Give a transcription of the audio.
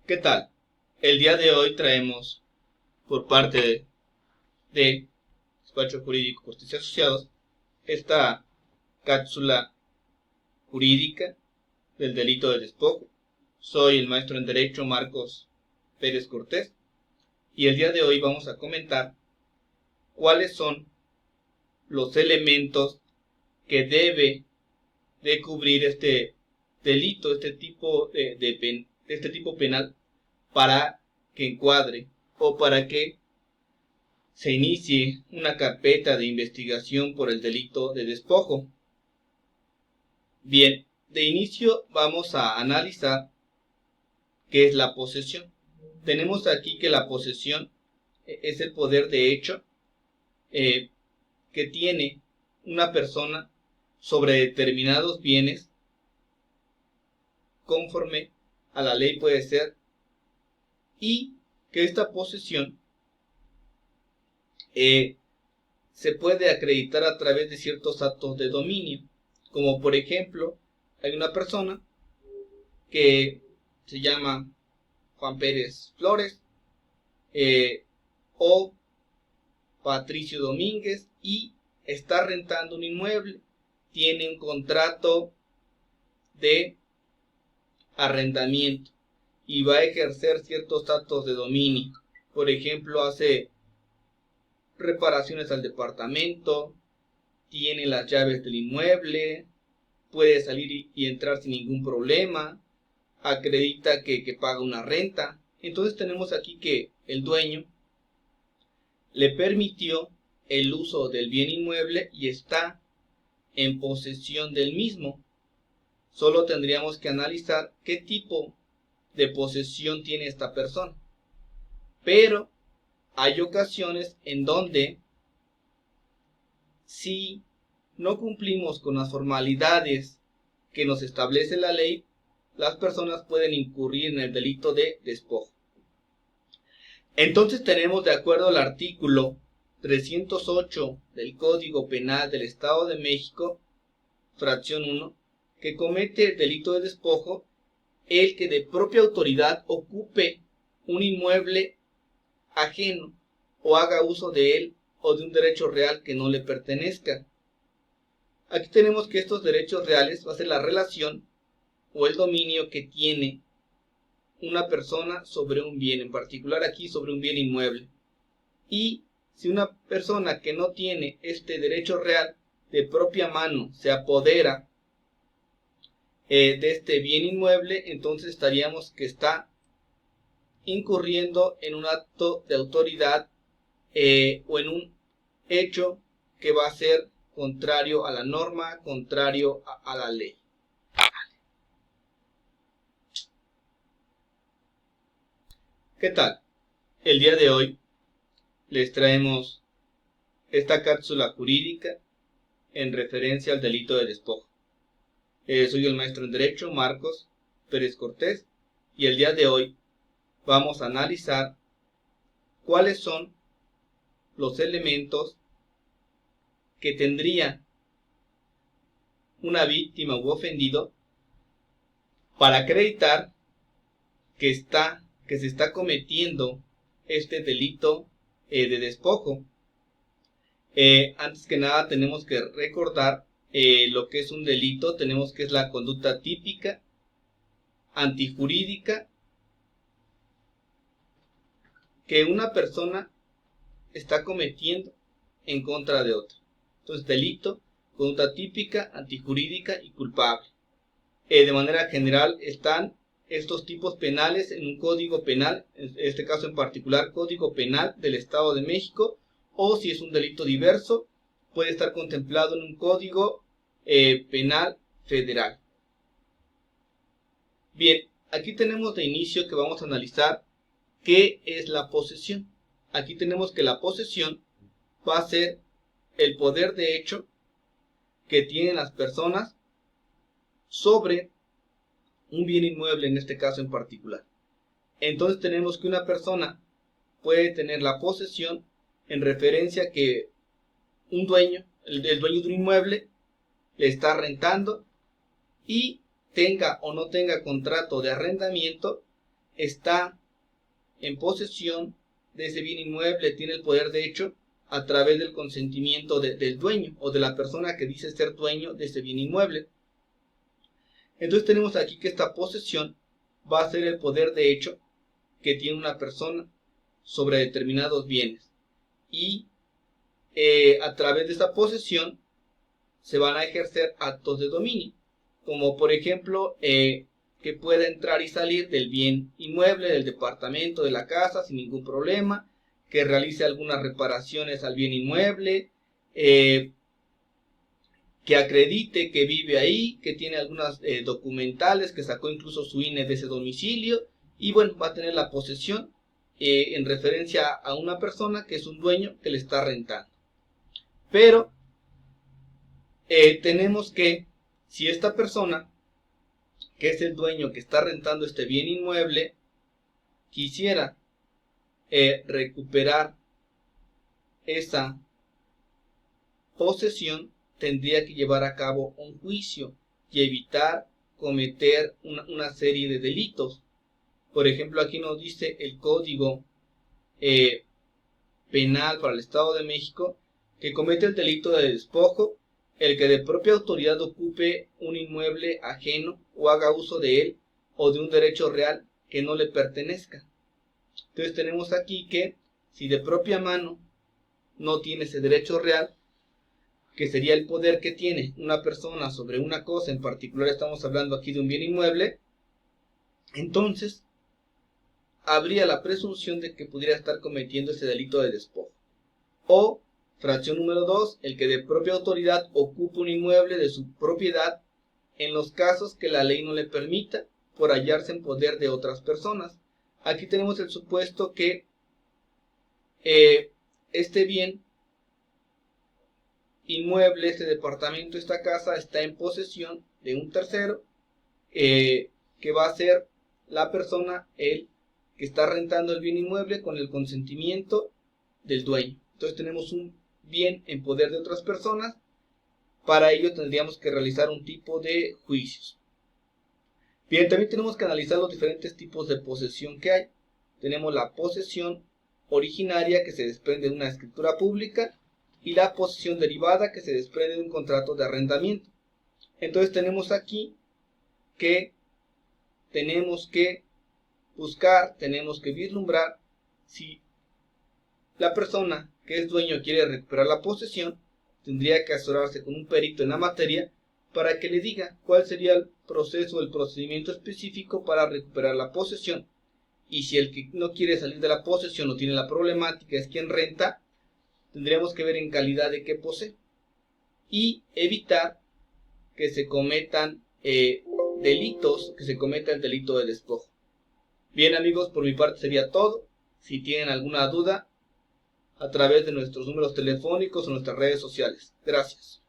¿Qué tal? El día de hoy traemos por parte de Despacho Jurídico Justicia Asociados esta cápsula jurídica del delito de despojo. Soy el maestro en Derecho Marcos Pérez Cortés y el día de hoy vamos a comentar cuáles son los elementos que debe de cubrir este delito, este tipo penal para que encuadre o para que se inicie una carpeta de investigación por el delito de despojo. Bien, de inicio vamos a analizar qué es la posesión. Tenemos aquí que la posesión es el poder de hecho que tiene una persona sobre determinados bienes conforme a la ley puede ser, y que esta posesión se puede acreditar a través de ciertos actos de dominio, como por ejemplo, hay una persona que se llama Juan Pérez Flores o Patricio Domínguez y está rentando un inmueble, tiene un contrato de arrendamiento y va a ejercer ciertos actos de dominio. Por ejemplo, hace reparaciones al departamento, tiene las llaves del inmueble, puede salir y entrar sin ningún problema, acredita que paga una renta. Entonces tenemos aquí que el dueño le permitió el uso del bien inmueble y está en posesión del mismo. Solo tendríamos que analizar qué tipo de posesión tiene esta persona. Pero hay ocasiones en donde si no cumplimos con las formalidades que nos establece la ley, las personas pueden incurrir en el delito de despojo. Entonces tenemos, de acuerdo al artículo 308 del Código Penal del Estado de México, fracción 1, que comete el delito de despojo el que de propia autoridad ocupe un inmueble ajeno o haga uso de él o de un derecho real que no le pertenezca. Aquí tenemos que estos derechos reales va a ser la relación o el dominio que tiene una persona sobre un bien, en particular aquí sobre un bien inmueble. Y si una persona que no tiene este derecho real de propia mano se apodera de este bien inmueble, entonces estaríamos que está incurriendo en un acto de autoridad o en un hecho que va a ser contrario a la norma, contrario a la ley. ¿Qué tal? El día de hoy les traemos esta cápsula jurídica en referencia al delito de despojo. Soy el maestro en Derecho Marcos Pérez Cortés y el día de hoy vamos a analizar cuáles son los elementos que tendría una víctima u ofendido para acreditar que se está cometiendo este delito de despojo. Antes que nada tenemos que recordar lo que es un delito. Tenemos que es la conducta típica, antijurídica, que una persona está cometiendo en contra de otra. Entonces, delito, conducta típica, antijurídica y culpable. De manera general están estos tipos penales en un código penal, en este caso en particular Código Penal del Estado de México, o si es un delito diverso, puede estar contemplado en un código penal federal. Bien, aquí tenemos de inicio que vamos a analizar qué es la posesión. Aquí tenemos que la posesión va a ser el poder de hecho que tienen las personas sobre un bien inmueble, en este caso en particular. Entonces tenemos que una persona puede tener la posesión en referencia a que un dueño, el dueño de un inmueble, le está rentando y tenga o no tenga contrato de arrendamiento, está en posesión de ese bien inmueble, tiene el poder de hecho a través del consentimiento del dueño o de la persona que dice ser dueño de ese bien inmueble. Entonces tenemos aquí que esta posesión va a ser el poder de hecho que tiene una persona sobre determinados bienes, y a través de esta posesión se van a ejercer actos de dominio, como por ejemplo que pueda entrar y salir del bien inmueble, del departamento, de la casa sin ningún problema, que realice algunas reparaciones al bien inmueble, que acredite que vive ahí, que tiene algunas documentales, que sacó incluso su INE de ese domicilio, y bueno, va a tener la posesión en referencia a una persona que es un dueño que le está rentando. Pero tenemos que, si esta persona, que es el dueño que está rentando este bien inmueble, quisiera recuperar esa posesión, tendría que llevar a cabo un juicio y evitar cometer una serie de delitos. Por ejemplo, aquí nos dice el Código Penal para el Estado de México que comete el delito de despojo el que de propia autoridad ocupe un inmueble ajeno o haga uso de él o de un derecho real que no le pertenezca. Entonces tenemos aquí que si de propia mano no tiene ese derecho real, que sería el poder que tiene una persona sobre una cosa, en particular estamos hablando aquí de un bien inmueble, entonces habría la presunción de que pudiera estar cometiendo ese delito de despojo. O, fracción número 2, el que de propia autoridad ocupe un inmueble de su propiedad en los casos que la ley no le permita por hallarse en poder de otras personas. Aquí tenemos el supuesto que este bien inmueble, este departamento, esta casa está en posesión de un tercero, que va a ser la persona, él, que está rentando el bien inmueble con el consentimiento del dueño. Entonces tenemos un bien en poder de otras personas. Para ello tendríamos que realizar un tipo de juicios. Bien, también tenemos que analizar los diferentes tipos de posesión que hay. Tenemos la posesión originaria, que se desprende de una escritura pública, y la posesión derivada, que se desprende de un contrato de arrendamiento. Entonces tenemos aquí que tenemos que buscar, tenemos que vislumbrar si la persona que es dueño quiere recuperar la posesión, tendría que asesorarse con un perito en la materia para que le diga cuál sería el proceso, el procedimiento específico para recuperar la posesión. Y si el que no quiere salir de la posesión o tiene la problemática es quien renta, tendríamos que ver en calidad de qué posee y evitar que se cometan delitos, que se cometa el delito de despojo. Bien amigos, por mi parte sería todo. Si tienen alguna duda, a través de nuestros números telefónicos o nuestras redes sociales. Gracias.